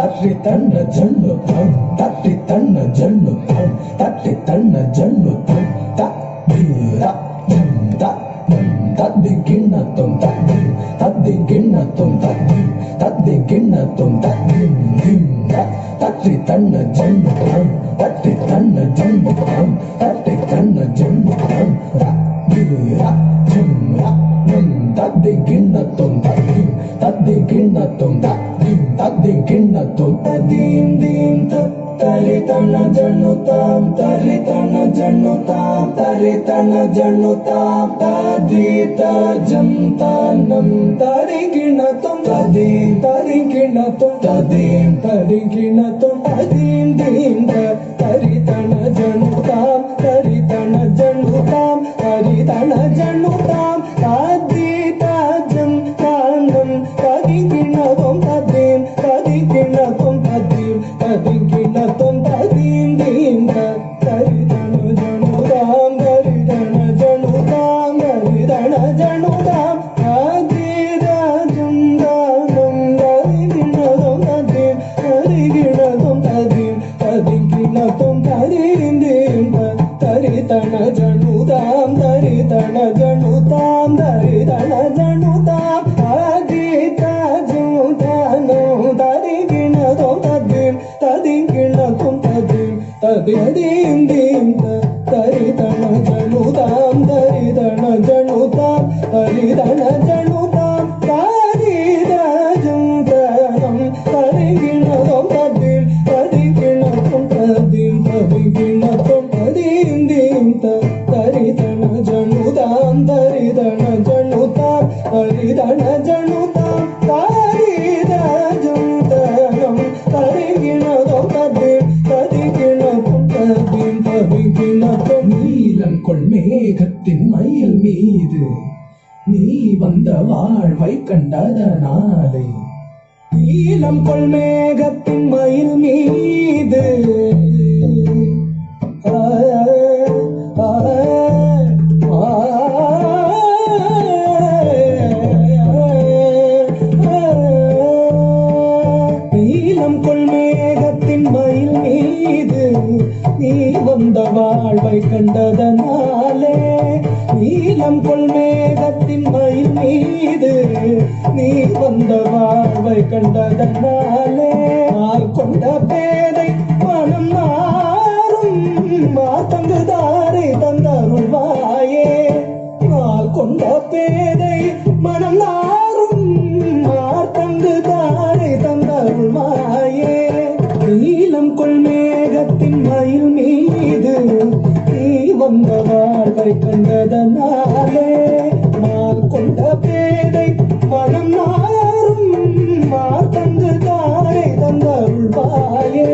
தட்டி தன்ன ஜன்னு தட்டி தன்ன ஜன்னு தட்டி தன்ன ஜன்னு தத்தி கிண்ணத்தும் தத்தி கிண்ணத்தும் தத்தி கிண்ணத்தும் தட்டி தன்ன ஜன்னு தட்டி தன்ன ஜன்னு தட்டி தன்ன ஜன்னு தத்தி கிண்ணத்தும் தத்தி கிண்ணத்தும் தத்தி கிண்ணத்தும் தீம் தீம் தரி தன ஜன்னு தாம் தரி தன ஜன்னு தாம் தரி தன ஜன்னு தாம் ததி தஜம் தனம் தரி கிண்ணத்தும் ததீம் தரி கிண்ணத்தும் ததீம் தரி கிண்ணத்தும் ததீம் தீம் தரி தன ஜன்னு தாம் தரி தன ஜன்னு தாம் தரி தன ஜன்னு தாம் ததி தஜம் தனம் தரி கிண்ணத்தும் ததீம் தரி கிண்ணத்தும் ததீம் தரி கிண்ணத்தும் ததீம் தீம் தரி தன ஜன்னு தாம் தரி தன ஜன்னு தாம் தரி தன ஜன்னு தாம் ததி தஜம் தனம் தரி கிண்ணத்தும் ததீம் தரி கிண்ணத்தும் ததீம் தரி கிண்ணத்தும் ததீம் தீம் தரி தன ஜன்னு தாம் தரி தன ஜன்னு தாம் தரி தன ஜன்னு தாம் ததி தஜம் தனம் தரி கிண்ணத்தும் ததீம் ததி கிண்ணத்தும் ததீம் ததீம் தீம் தரி தன ஜன்னு தாம் தரி தன ஜன்னு தாம் தரி தன ஜன்னு தாம் ததி தஜம் தனம் தரி கிண்ணத்தும் ததீம் ததி கிண்ணத்தும் ததீம் ததி கிண்ணத்தும் ததீம் தீம் தரி தன ஜன்னு தாம் தரி தன ஜன்னு தாம் தரி தன ஜன்னு தாம் தரி தஜம் தனம் தரி கிண்ணத்தும் ததீம் ததி கிண்ணத்தும் ததீம் ததி கிண்ணத்தும் நீலம் கொள் மேகத்தின் மயில் மீது நீ வந்த வாழ்வை கண்டதனாலே நீலம் கொள் மேகத்தின் மயில் மீது நீலம் கொள் மேகத்தின் மயில் மீது நீ வந்த வாழ்வை கண்டதனாலே நீலம் கொள் மேகத்தின் மயில் மீது நீ வந்த வாழ்வை கண்டதனாலே ஆள் கொண்ட பேதை மனம் மாறும் மாத்தங்கு தாரை தந்தருள்வாயே ஆள் கொண்ட பேதை மனம் நாரும் மாத்தங்கு தாரை தந்தருள்வாயே நீலம் கொள் மேகத்தின் மயில் மீது நீ வந்த வாழ்வை கண்டதனாலே மால் கொண்ட பேதை மனம் நாரும் மாத்தங்கு தாரை தந்தருள்வாயே